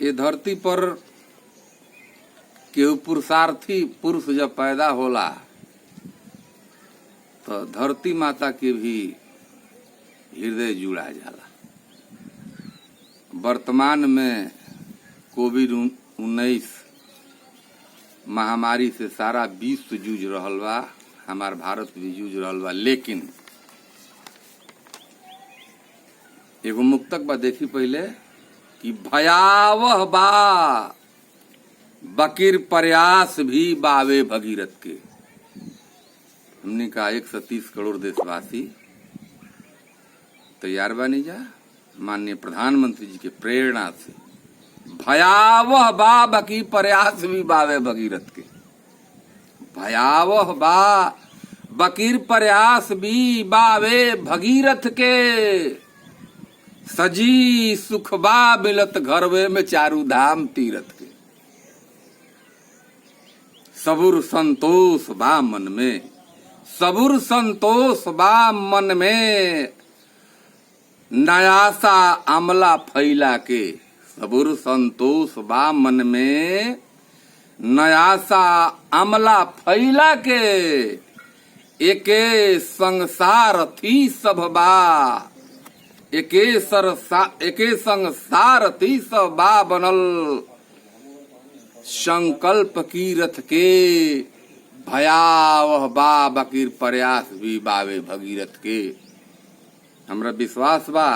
ये धरती पर केहू पुरुषार्थी पुरुष जब पैदा होला तो धरती माता के भी हृदय जुड़ा जाला। वर्तमान में कोविड-19 महामारी से सारा विश्व जूझ रहल बा, हमार भारत भी जूझ रहल बा, लेकिन एगो मुक्तक बा देखी पहले कि भयावह बा बकीर प्रयास भी बावे भगीरथ के। हमने कहा 130 करोड़ देशवासी तैयार बानी जा माननीय प्रधानमंत्री जी के प्रेरणा से। भयावह बा बकीर प्रयास भी बावे भगीरथ के, भयावह बा बकीर प्रयास भी बावे भगीरथ के। सजी सुखबा मिलत घरवे में चारू धाम तीरथ के। सबुर संतोष बा मन में, सबुर संतोष बा मन में, नयासा अमला फैला के। सबुर संतोष बा मन में, नयासा अमला फैला के। एके संसार थी सब बा, एके संग सारथी सब बा बनल। संकल्प की रथ के भयावह बा बकीर प्रयास भी बावे भगीरथ के। हमरा विश्वास बा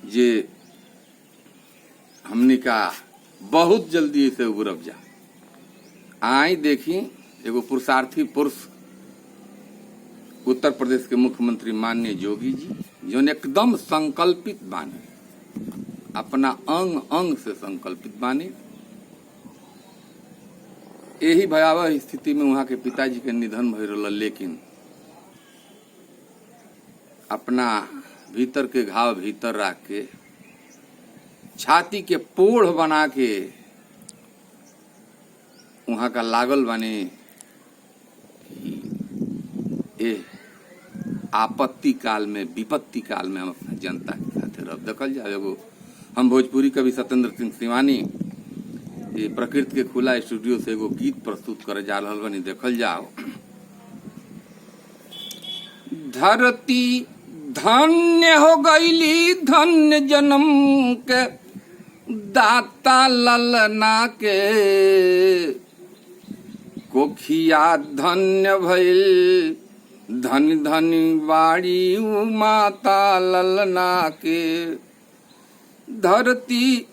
जे हमनी का बहुत जल्दी से उबरब जा। आई देखी एगो पुरुषार्थी पुरुष उत्तर प्रदेश के मुख्यमंत्री माननीय योगी जी, जो एकदम संकल्पित बानी, अपना अंग अंग से संकल्पित बानी। यही भयावह स्थिति में वहां के पिताजी के निधन भइल रहल, लेकिन अपना भीतर के घाव भीतर रख के, छाती के पोढ़ बना के वहां का लागल बानी ए आपत्ति काल में, विपत्ति काल में हम अपना जनता के साथ रह। देखल जाए एगो हम भोजपुरी कवि सत्येंद्र सिंह सिवानी ये प्रकृति के खुला स्टूडियो से एगो गीत प्रस्तुत करे जा रहल बनी, देखल जाओ। धरती धन्य हो गईली धन्य जन्म के दाता ललना के। कोखिया धन्य भइल धनी धनी बाड़ी माता ललना के। धरती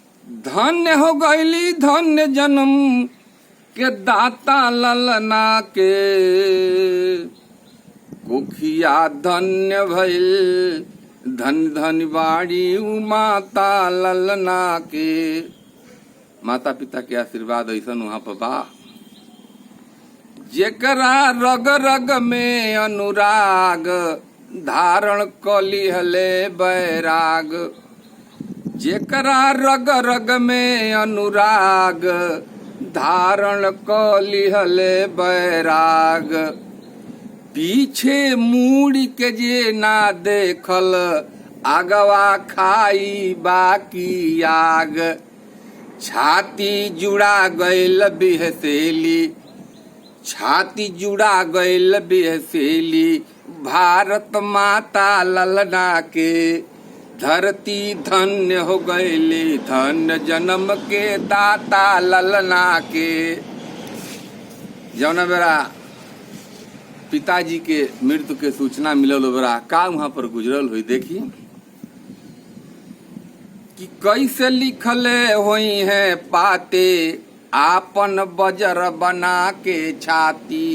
धन्य हो गईली धन्य जन्म के दाता ललना के। कोखिया धन्य भइल धन धन बाड़ी माता ललना के। माता पिता के आशीर्वाद ऐसा वहां पर बा जेकरा रग रग में अनुराग धारण कली हले बैराग। जेकरा रग रग में अनुराग धारण कली हले बैराग। पीछे मुड़ के जे ना देखल आगवा खाई बाकी आग। छाती जुड़ा गइल बिहसेली, छाती जुड़ा गइल बिहसेली भारत माता ललना के। धरती धन्य हो गइली धन्य जन्म के दाता ललना के। जौना बेरा पिताजी के मृत्यु के सूचना मिलल बेरा का वहां पर गुजरल हुई देखी कि कैसे लिखले हुई है पाते आपन बजर बना के छाती।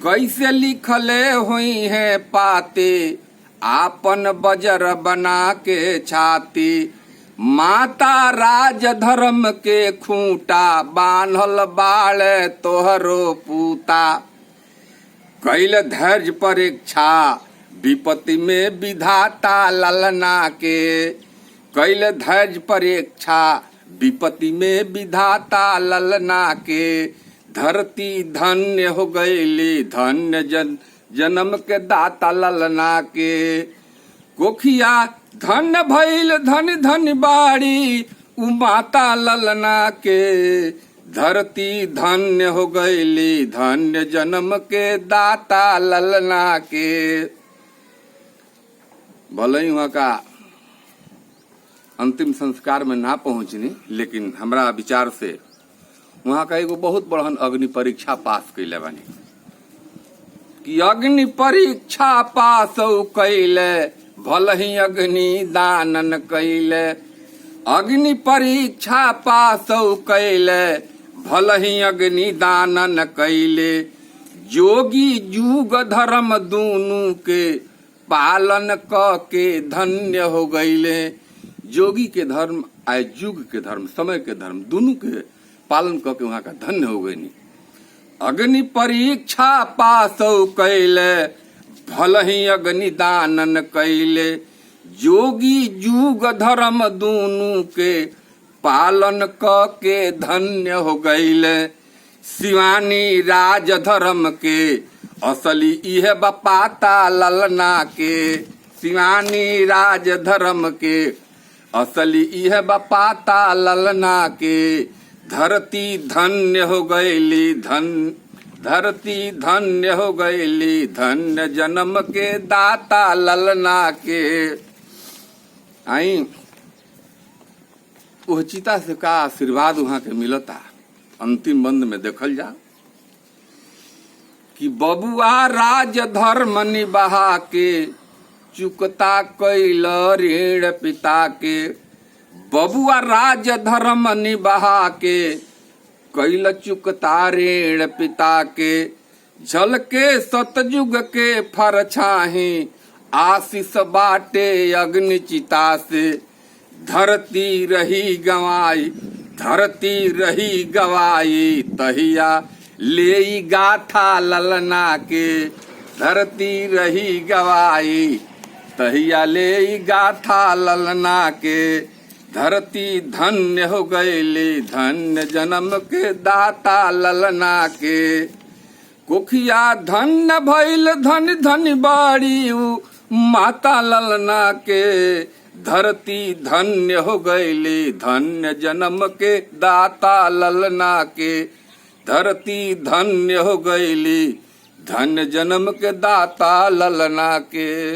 कैसे लिखले हुई है पाते आपन बजर बना के छाती। माता राज धर्म के खूंटा बान्हल बाड़े तोहरो पूता। कैल धैर्य परीक्षा विपत्ति में विधाता ललना के। कैल धैर्य परीक्षा विपत्ति में विधाता ललना के। धरती धन्य हो गईली धन्य जन्म के दाता ललना के। कोखिया धन्य भइल धन धन बाड़ी उ माता ललना के धरती धन्य हो गईली, धन्य जन्म के दाता ललना के। भले ही वहाँ का अंतिम संस्कार में ना पहुंचनी, लेकिन हमरा विचार से वहाँ का एगो बहुत बड़हन अग्नि परीक्षा पास कैले बानी कि अग्नि परीक्षा पास कैले भले ही अग्नि दानन कैले। अग्नि परीक्षा पास कैले भले ही अग्नि दानन कैले। जोगी जुग धर्म दूनु के पालन क के धन्य हो गईले। जोगी के धर्म आ युग के धर्म, समय के धर्म दोनों के पालन क के वहाँ का धन्य हो गई। अग्नि परीक्षा पास कैले भले ही अग्नि दानन कैले। जोगी जुग धर्म दूनु के पालन क के धन्य हो गईले। शिवानी राज धर्म के असली इह बपाता ललना के। शिवानी राज धर्म के असली इह बपाता ललना के। धरती धन्य हो गईली, धरती धन्य हो गईली, धन्य जन्म के दाता ललना के। आई वह चिता से का आशीर्वाद वहां के मिलता। अंतिम बंद में देखल जा कि बबुआ राज धर्म निभा के चुकता कैल ऋण पिता के। बबुआ राज धर्म निभा के कैल चुकता ऋण पिता के। जल के सतयुग के फर छाही आशीष बाटे अग्नि चिता से। धरती रही गवाई, धरती रही गवाई तहिया ले गाथा ललना के। धरती रही गवाई तहिया ले गाथा ललना के। धरती धन्य हो गईली, धन्य जन्म के दाता ललना के। कोखिया धन्य भइल धन धन बाड़ी माता ललना के। धरती धन्य हो गईली, धन्य जन्म के दाता ललना के। धरती धन्य हो गईली, धन्य जन्म के दाता ललना के।